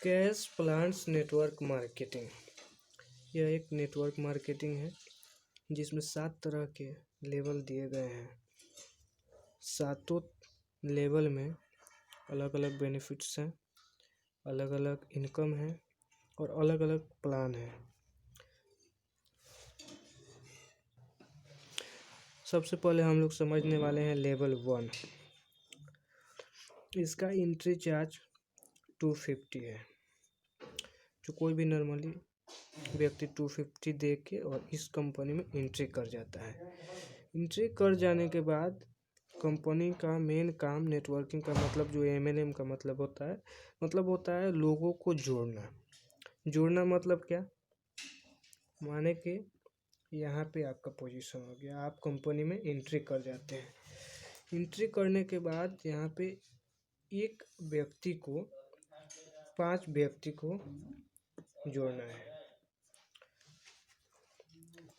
Cash plants network marketing. यह एक network marketing है जिसमें 7 तरह के लेवल दिए गए हैं। सातों लेवल में अलग अलग बेनिफिट्स हैं, अलग अलग इनकम है और अलग अलग प्लान है। सबसे पहले हम लोग समझने वाले हैं लेवल 1। इसका एंट्री चार्ज 250 है। जो कोई भी नॉर्मली व्यक्ति 250 दे के और इस कंपनी में एंट्री कर जाता है। एंट्री कर जाने के बाद कंपनी का मेन काम नेटवर्किंग का मतलब जो MLM का मतलब होता है लोगों को जोड़ना मतलब क्या, माने कि यहाँ पे आपका पोजीशन हो गया, आप कंपनी में एंट्री कर जाते हैं। एंट्री करने के बाद यहाँ पे एक व्यक्ति को 5 व्यक्ति को जोड़ना है।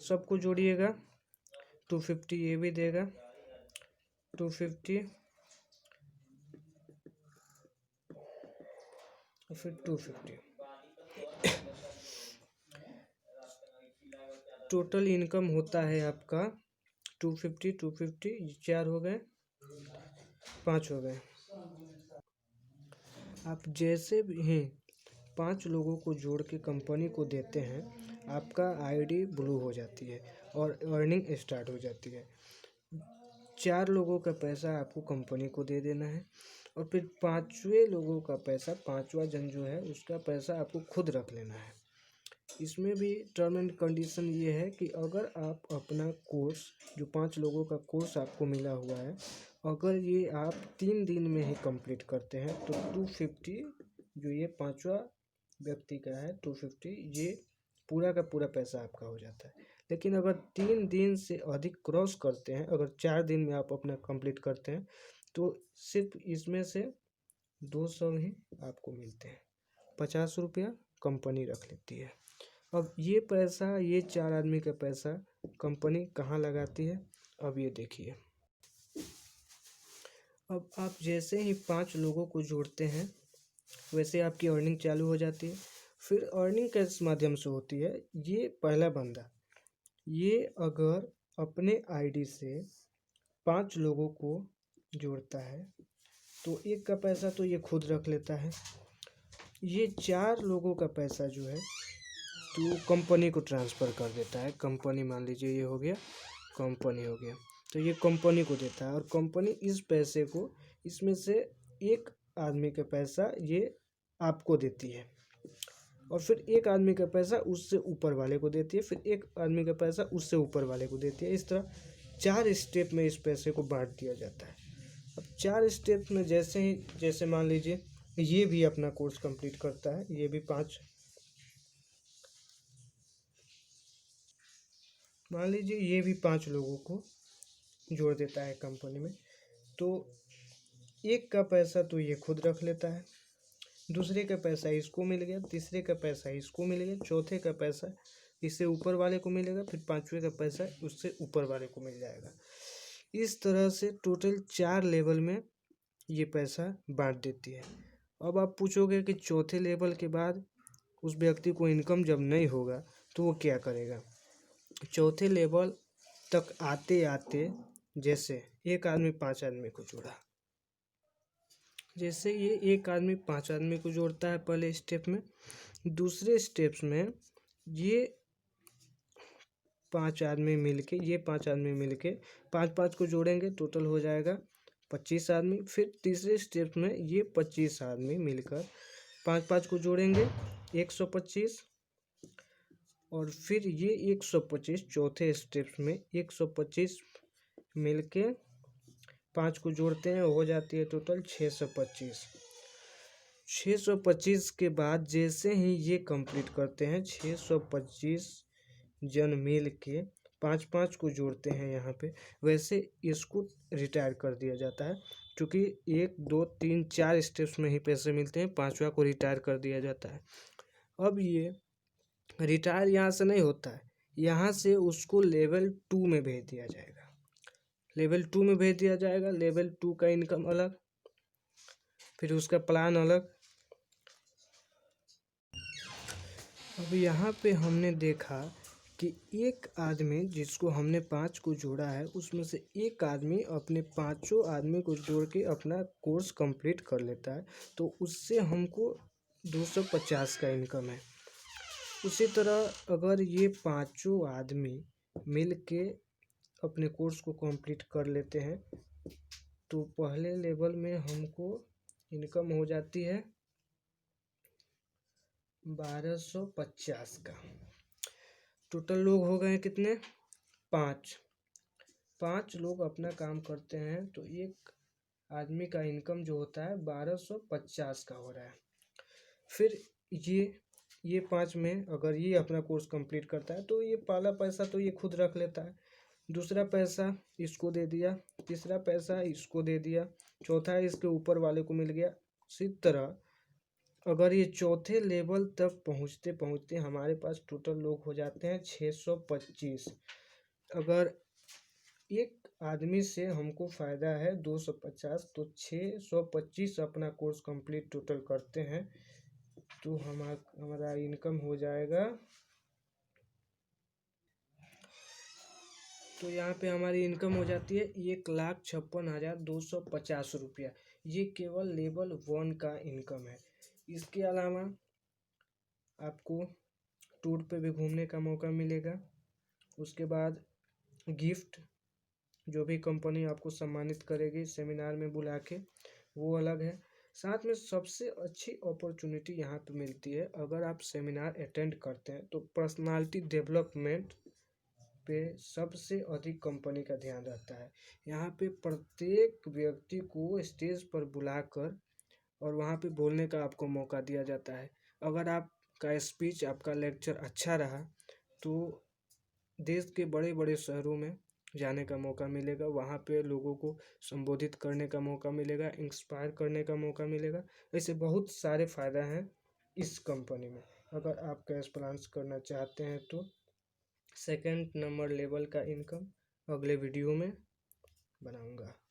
सबको जोड़िएगा। 250 ये भी देगा, 250 और फिर 250। टोटल इनकम होता है आपका 250 250 4 हो गए, 5 हो गए। आप जैसे भी 5 लोगों को जोड़ के कंपनी को देते हैं, आपका ID ब्लू हो जाती है और अर्निंग स्टार्ट हो जाती है। 4 लोगों का पैसा आपको कंपनी को दे देना है और फिर 5वें लोगों का पैसा, 5वां जन जो है उसका पैसा आपको खुद रख लेना है। इसमें भी टर्म एंड कंडीशन ये है कि अगर आप अपना कोर्स, जो 5 लोगों का कोर्स आपको मिला हुआ है, अगर ये आप 3 दिन में ही कंप्लीट करते हैं तो 250 जो ये 5वां व्यक्ति का है 250 ये पूरा का पूरा पैसा आपका हो जाता है। लेकिन अगर 3 दिन से अधिक क्रॉस करते हैं, अगर 4 दिन में आप अपना कंप्लीट करते हैं तो सिर्फ इसमें से 200 ही आपको मिलते हैं। 50 रुपया कंपनी रख लेती है। अब ये पैसा, ये 4 आदमी का पैसा कंपनी कहाँ लगाती है, अब ये देखिए। अब आप जैसे ही 5 लोगों को जोड़ते हैं वैसे आपकी अर्निंग चालू हो जाती है। फिर अर्निंग किस माध्यम से होती है, ये पहला बंदा ये अगर अपने ID से 5 लोगों को जोड़ता है तो एक का पैसा तो ये खुद रख लेता है। ये 4 लोगों का पैसा जो है तो कंपनी को ट्रांसफ़र कर देता है। कंपनी मान लीजिए ये हो गया, कंपनी हो गया, तो ये कंपनी को देता है और कंपनी इस पैसे को, इसमें से एक आदमी का पैसा ये आपको देती है और फिर एक आदमी का पैसा उससे ऊपर वाले को देती है, फिर एक आदमी का पैसा उससे ऊपर वाले को देती है। इस तरह 4 स्टेप में इस पैसे को बांट दिया जाता है। अब 4 स्टेप में जैसे मान लीजिए ये भी अपना कोर्स कंप्लीट करता है, ये भी 5, मान लीजिए ये भी 5 लोगों को जोड़ देता है कंपनी में, तो एक का पैसा तो ये खुद रख लेता है, दूसरे का पैसा इसको मिल गया, तीसरे का पैसा इसको मिल गया, चौथे का पैसा इससे ऊपर वाले को मिलेगा, फिर 5वें का पैसा उससे ऊपर वाले को मिल जाएगा। इस तरह से टोटल 4 लेवल में ये पैसा बांट देती है। अब आप पूछोगे कि चौथे लेवल के बाद उस व्यक्ति को इनकम जब नहीं होगा तो वो क्या करेगा। चौथे लेवल तक आते आते जैसे एक आदमी 5 आदमी को जोड़ा, जैसे ये एक आदमी 5 आदमी को जोड़ता है पहले स्टेप में, दूसरे स्टेप्स में ये 5 आदमी मिलके, ये 5 आदमी मिलके 5-5 को जोड़ेंगे, टोटल हो जाएगा 25 आदमी। फिर तीसरे स्टेप में ये 25 आदमी मिलकर 5-5 को जोड़ेंगे 125 और फिर ये 125 चौथे स्टेप्स में 125 मिलके 5 को जोड़ते हैं, हो जाती है टोटल 625। 625 के बाद जैसे ही ये कंप्लीट करते हैं, 625 जन मिल के 5-5 को जोड़ते हैं यहाँ पे, वैसे इसको रिटायर कर दिया जाता है। क्योंकि 1 2 3 4 स्टेप्स में ही पैसे मिलते हैं, 5वां को रिटायर कर दिया जाता है। अब ये रिटायर यहाँ से नहीं होता है, यहाँ से उसको लेवल 2 में भेज दिया जाएगा। लेवल 2 में भेज दिया जाएगा। लेवल 2 का इनकम अलग, फिर उसका प्लान अलग, अब यहाँ पे हमने देखा कि एक आदमी जिसको हमने 5 को जोड़ा है, उसमें से एक आदमी अपने पाँचों आदमी को जोड़ के अपना कोर्स कंप्लीट कर लेता है, तो उससे हमको 250 का इनकम है। उसी तरह अगर ये पाँचों आदमी मिल के अपने कोर्स को कंप्लीट कर लेते हैं, तो पहले लेवल में हमको इनकम हो जाती है 1250 का। टोटल लोग हो गए कितने? 5। 5 लोग अपना काम करते हैं, तो एक आदमी का इनकम जो होता है 1250 का हो रहा है। फिर ये 5 में अगर ये अपना कोर्स कंप्लीट करता है, तो ये पहला पैसा तो ये खुद रख लेता है, दूसरा पैसा इसको दे दिया, तीसरा पैसा इसको दे दिया, चौथा इसके ऊपर वाले को मिल गया। इसी तरह अगर ये चौथे लेवल तक पहुँचते पहुँचते हमारे पास टोटल लोग हो जाते हैं 625। अगर एक आदमी से हमको फ़ायदा है 250, तो 625 अपना कोर्स कंप्लीट टोटल करते हैं, तो हमारा इनकम हो जाएगा। तो यहाँ पे हमारी इनकम हो जाती है 1,56,250 रुपया। ये केवल लेवल 1 का इनकम है। इसके अलावा आपको टूर पे भी घूमने का मौका मिलेगा। उसके बाद गिफ्ट, जो भी कंपनी आपको सम्मानित करेगी सेमिनार में बुला के, वो अलग है। साथ में सबसे अच्छी अपॉर्चुनिटी यहाँ पे मिलती है, अगर आप सेमिनार अटेंड करते हैं तो पर्सनालिटी डेवलपमेंट पे सबसे अधिक कंपनी का ध्यान रहता है। यहाँ पे प्रत्येक व्यक्ति को स्टेज पर बुलाकर और वहाँ पे बोलने का आपको मौका दिया जाता है। अगर आपका स्पीच, आपका लेक्चर अच्छा रहा, तो देश के बड़े बड़े शहरों में जाने का मौका मिलेगा, वहाँ पे लोगों को संबोधित करने का मौका मिलेगा, इंस्पायर करने का मौका मिलेगा। ऐसे बहुत सारे फ़ायदा हैं इस कंपनी में। अगर आप कैश प्लान्स करना चाहते हैं तो सेकंड नंबर लेवल का इनकम अगले वीडियो में बनाऊंगा।